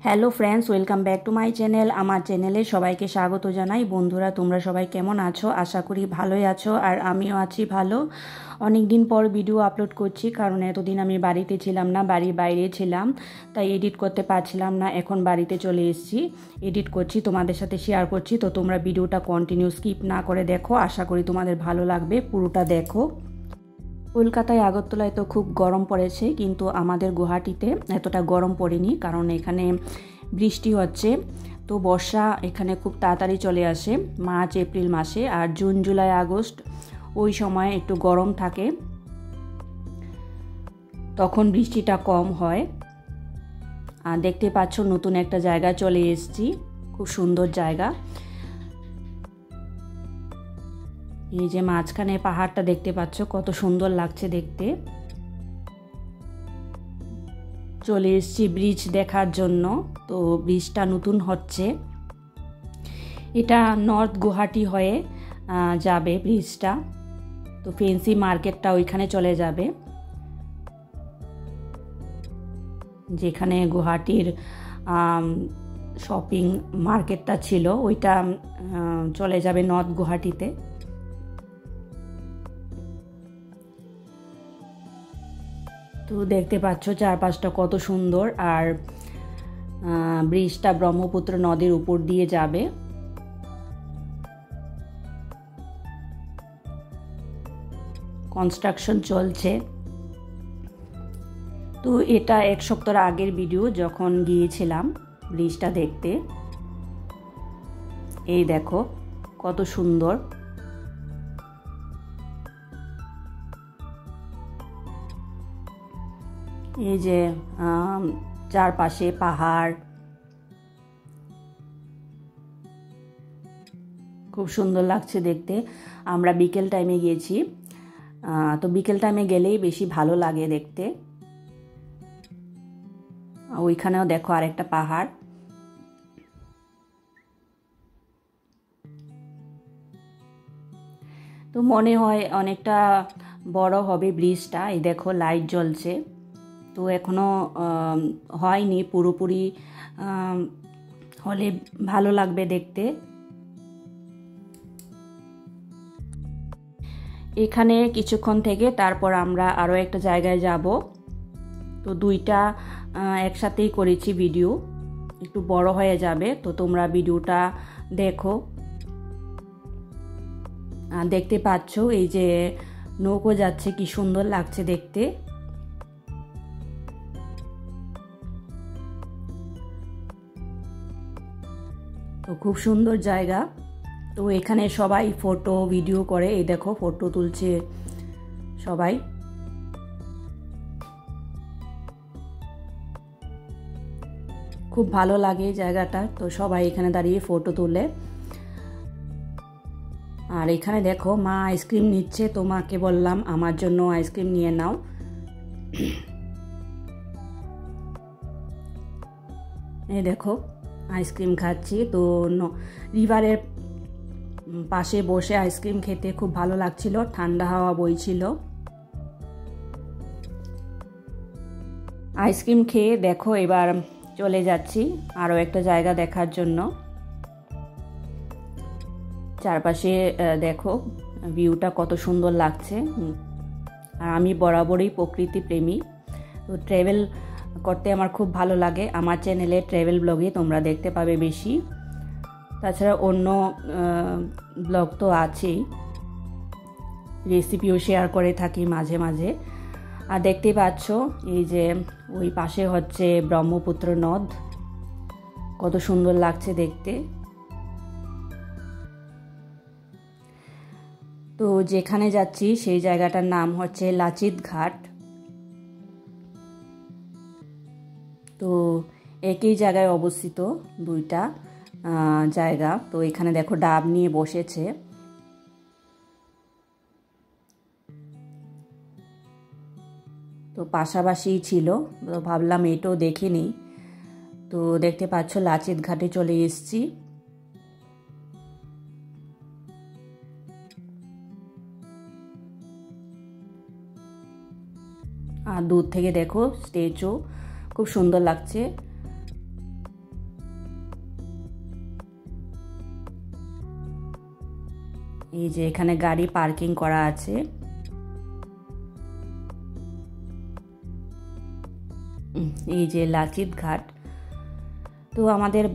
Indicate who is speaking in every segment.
Speaker 1: Hello friends, welcome back to my channel. আমার চ্যানেলে সবাইকে স্বাগত জানাই। বন্ধুরা, তোমরা সবাই কেমন আছো? আশা করি ভালোই আছো, আর আমিও আছি ভালো। অনেক দিন পর ভিডিও আপলোড করছি, কারণ এতদিন আমি বাড়িতে ছিলাম না, বাড়ির বাইরে ছিলাম, তাই এডিট করতে পারছিলাম না। এখন বাড়িতে চলে এসেছি, এডিট করছি, তোমাদের সাথে শেয়ার করছি। তো তোমরা ভিডিওটা কন্টিনিউ স্কিপ না করে দেখো, আশা করি তোমাদের ভালো লাগবে, পুরোটা দেখো। কলকাতায় আগরতলায় তো খুব গরম পড়েছে, কিন্তু আমাদের গুয়াহাটিতে এতটা গরম পড়েনি, কারণ এখানে বৃষ্টি হচ্ছে। তো বর্ষা এখানে খুব তাড়াতাড়ি চলে আসে, মার্চ এপ্রিল মাসে, আর জুন জুলাই আগস্ট ওই সময় একটু গরম থাকে, তখন বৃষ্টিটা কম হয়। আর দেখতে পাচ্ছ নতুন একটা জায়গা চলে এসেছি, খুব সুন্দর জায়গা। এই যে মাঝখানে পাহাড়টা দেখতে পাচ্ছ, কত সুন্দর লাগছে দেখতে। চলে এসেছি ব্রিজ দেখার জন্য। তো ব্রিজটা নতুন হচ্ছে, এটা নর্থ গুয়াহাটি হয়ে যাবে ব্রিজটা। তো ফেন্সি মার্কেটটা ওইখানে চলে যাবে, যেখানে গুয়াহাটির শপিং মার্কেটটা ছিল, ওইটা চলে যাবে নর্থ গুয়াহাটিতে। তো দেখতে পাচ্ছ চারপাশটা কত সুন্দর, আর ব্রিজটা ব্রহ্মপুত্র নদীর উপর দিয়ে যাবে। কনস্ট্রাকশন চলছে। তো এটা এক সপ্তাহ আগের ভিডিও, যখন গিয়েছিলাম ব্রিজটা দেখতে। এই দেখো কত সুন্দর। এই যে চারপাশে পাহাড়, খুব সুন্দর লাগছে দেখতে। আমরা বিকেল টাইমে গিয়েছি, তো বিকেল টাইমে গেলেই বেশি ভালো লাগে দেখতে। ওইখানেও দেখো আরেকটা পাহাড়। তো মনে হয় অনেকটা বড় হবে ব্রিজটা। এই দেখো লাইট জ্বলছে, তো এখনো হয়নি পুরোপুরি, হলে ভালো লাগবে দেখতে। এখানে কিছুক্ষণ থেকে তারপর আমরা আরও একটা জায়গায় যাব। তো দুইটা একসাথেই করেছি ভিডিও, একটু বড় হয়ে যাবে, তো তোমরা ভিডিওটা দেখো। দেখতে পাচ্ছ এই যে নৌকো যাচ্ছে, কি সুন্দর লাগছে দেখতে। তো খুব সুন্দর জায়গা। তো এখানে সবাই ফটো ভিডিও করে, এই দেখো ফটো তুলছে সবাই। খুব ভালো লাগে জায়গাটা, তো সবাই এখানে দাঁড়িয়ে ফটো তুলে। আর এখানে দেখো মা আইসক্রিম নিচ্ছে, তো মাকে বললাম আমার জন্য আইসক্রিম নিয়ে নাও। এই দেখো আইসক্রিম খাচ্ছি। তো রিভারের পাশে বসে আইসক্রিম খেতে খুব ভালো লাগছিল, ঠান্ডা হাওয়া বইছিল। আইসক্রিম খেয়ে দেখো এবার চলে যাচ্ছি আরও একটা জায়গা দেখার জন্য। চারপাশে দেখো ভিউটা কত সুন্দর লাগছে। আর আমি বরাবরই প্রকৃতি প্রেমী, তো ট্রাভেল করতে আমার খুব ভালো লাগে। আমার চ্যানেলে ট্রাভেল ব্লগে তোমরা দেখতে পাবে বেশি, তাছাড়া অন্য ব্লগ তো আছেই, রেসিপিও শেয়ার করে থাকি মাঝে মাঝে। আর দেখতে পাচ্ছ এই যে ওই পাশে হচ্ছে ব্রহ্মপুত্র নদ, কত সুন্দর লাগছে দেখতে। তো যেখানে যাচ্ছি সেই জায়গাটার নাম হচ্ছে লাচিত ঘাট। তো একই জায়গায় অবস্থিত দুইটা জায়গা। তো এখানে দেখো ডাব নিয়ে বসেছে। তো পাশাপাশি ছিল, তো ভাবলাম এটাও দেখে নিই। তো দেখতে পাচ্ছ লাচিত ঘাটে চলে এসেছি। আর দূর থেকে দেখো স্ট্যাচু, খুব সুন্দর লাগছে। এই যে এখানে গাড়ি পার্কিং করা আছে। এই যে লাচিত ঘাট। তো আমাদের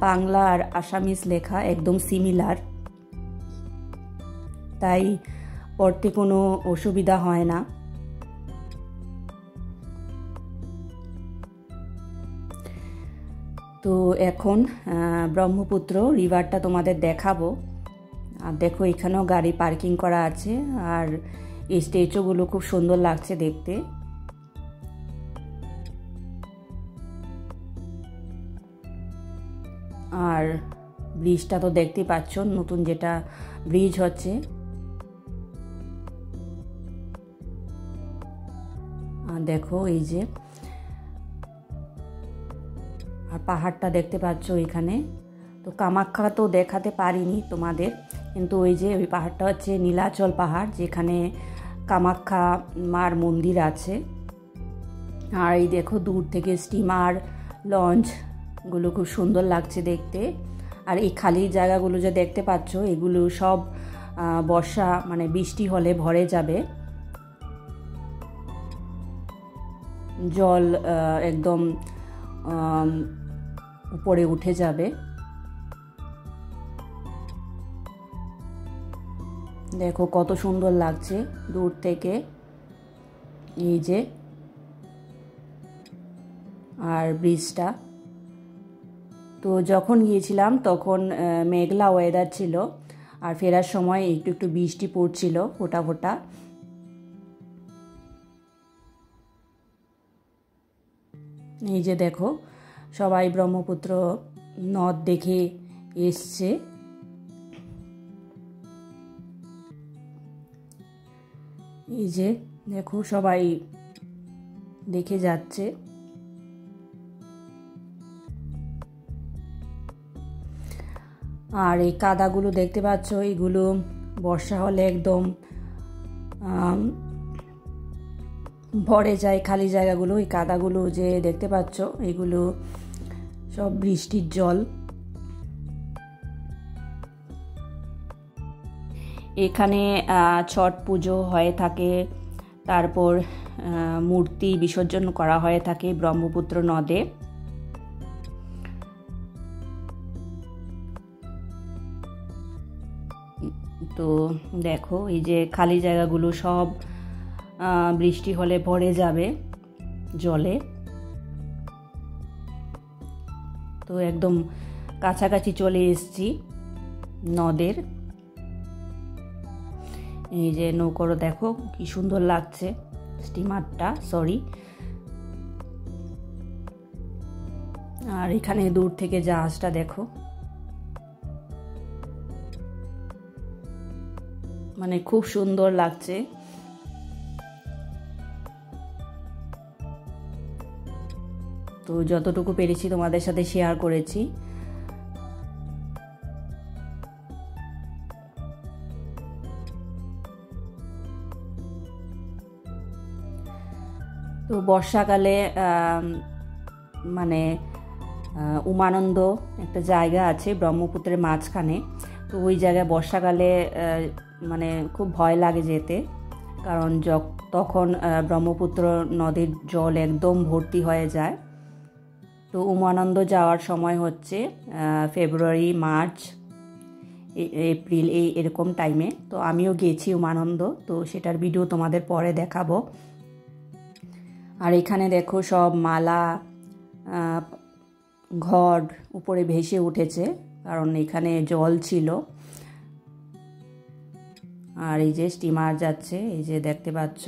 Speaker 1: বাংলা আর আসামিজ লেখা একদম সিমিলার, তাই পড়তে কোনো অসুবিধা হয় না। তো এখন ব্রহ্মপুত্র রিভারটা তোমাদের দেখাবো। আর দেখো এখানেও গাড়ি পার্কিং করা আছে, আর এই স্ট্যাচুগুলো খুব সুন্দর লাগছে দেখতে। আর ব্রিজটা তো দেখতে পাচ্ছ, নতুন যেটা ব্রিজ হচ্ছে। আর দেখো এই যে, আর পাহাড়টা দেখতে পাচ্ছ এখানে। তো কামাখ্যা তো দেখাতে পারিনি তোমাদের, কিন্তু ওই যে ওই পাহাড়টা হচ্ছে নীলাচল পাহাড়, যেখানে কামাখ্যা মার মন্দির আছে। আর এই দেখো দূর থেকে স্টিমার, লঞ্চগুলো খুব সুন্দর লাগছে দেখতে। আর এই খালি জায়গাগুলো যে দেখতে পাচ্ছ, এগুলো সব বর্ষা মানে বৃষ্টি হলে ভরে যাবে, জল একদম উপরে উঠে যাবে। দেখো কত সুন্দর লাগছে দূর থেকে, এই যে। আর ব্রিজটা তো যখন গিয়েছিলাম তখন মেঘলা ওয়েদার ছিল, আর ফেরার সময় একটু একটু বৃষ্টি পড়ছিল ফোঁটা ফোঁটা। এই যে দেখো সবাই ব্রহ্মপুত্র নদ দেখে এসছে। এই যে দেখো সবাই দেখে যাচ্ছে। আর এই কাদাগুলো দেখতে পাচ্ছ, এইগুলো বর্ষা হলে একদম ভরে যায় খালি জায়গাগুলো। এই কাদাগুলো যে দেখতে পাচ্ছ, এগুলো সব বৃষ্টির জল। এখানে ছট পুজো হয়ে থাকে, তারপর মূর্তি বিসর্জন করা হয়ে থাকে ব্রহ্মপুত্র নদে। তো দেখো এই যে খালি জায়গাগুলো সব বৃষ্টি হলে ভরে যাবে জলে। তো একদম কাছাকাছি চলে এসেছি নদের। এই যে নৌকোটা দেখো কি সুন্দর লাগছে, স্টিমারটা সরি। আর এখানে দূর থেকে জাহাজটা দেখো, মানে খুব সুন্দর লাগছে। তো যতটুকু পেরেছি তোমাদের সাথে শেয়ার করেছি। তো বর্ষাকালে মানে উমানন্দ একটা জায়গা আছে ব্রহ্মপুত্রের মাঝখানে। তো ওই জায়গায় বর্ষাকালে মানে খুব ভয় লাগে যেতে, কারণ তখন ব্রহ্মপুত্র নদীর জল একদম ভর্তি হয়ে যায়। তো উমানন্দ যাওয়ার সময় হচ্ছে ফেব্রুয়ারি, মার্চ, এপ্রিল এরকম টাইমে। তো আমিও গেছি উমানন্দ, তো সেটার ভিডিও তোমাদের পরে দেখাবো। আর এখানে দেখো সব মালা, ঘট উপরে ভেসে উঠেছে, কারণ এখানে জল ছিল। আর এই যে স্টিমার যাচ্ছে, এই যে দেখতে পাচ্ছ।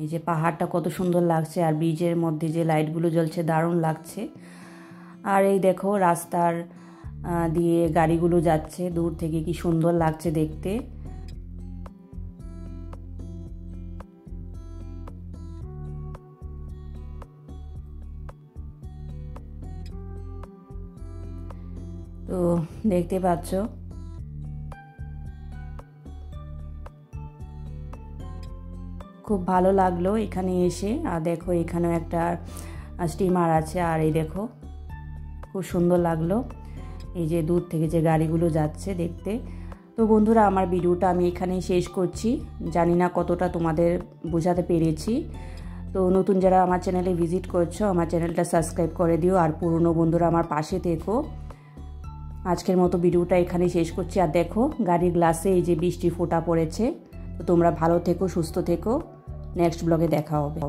Speaker 1: এই যে পাহাড়টা কত সুন্দর লাগছে, আর ব্রিজের মধ্যে যে লাইটগুলো জ্বলছে দারুণ লাগছে। আর এই দেখো রাস্তার দিয়ে গাড়িগুলো যাচ্ছে দূর থেকে, কি সুন্দর লাগছে দেখতে। তো দেখতে পাচ্ছ খুব ভালো লাগলো এখানে এসে। আর দেখো এখানেও একটা স্টিমার আছে, আর এই দেখো খুব সুন্দর লাগলো। এই যে দূর থেকে যে গাড়িগুলো যাচ্ছে দেখতে। তো বন্ধুরা, আমার ভিডিওটা আমি এখানেই শেষ করছি। জানি না কতটা তোমাদের বোঝাতে পেরেছি। তো নতুন যারা আমার চ্যানেলে ভিজিট করছো, আমার চ্যানেলটা সাবস্ক্রাইব করে দিও, আর পুরনো বন্ধুরা আমার পাশে থেকো। আজকের মতো ভিডিওটা এখানেই শেষ করছি। আর দেখো গাড়ির গ্লাসে এই যে বৃষ্টি ফোঁটা পড়েছে। তো তোমরা ভালো থেকো, সুস্থ থেকো। নেক্সট ব্লগে দেখা হবে।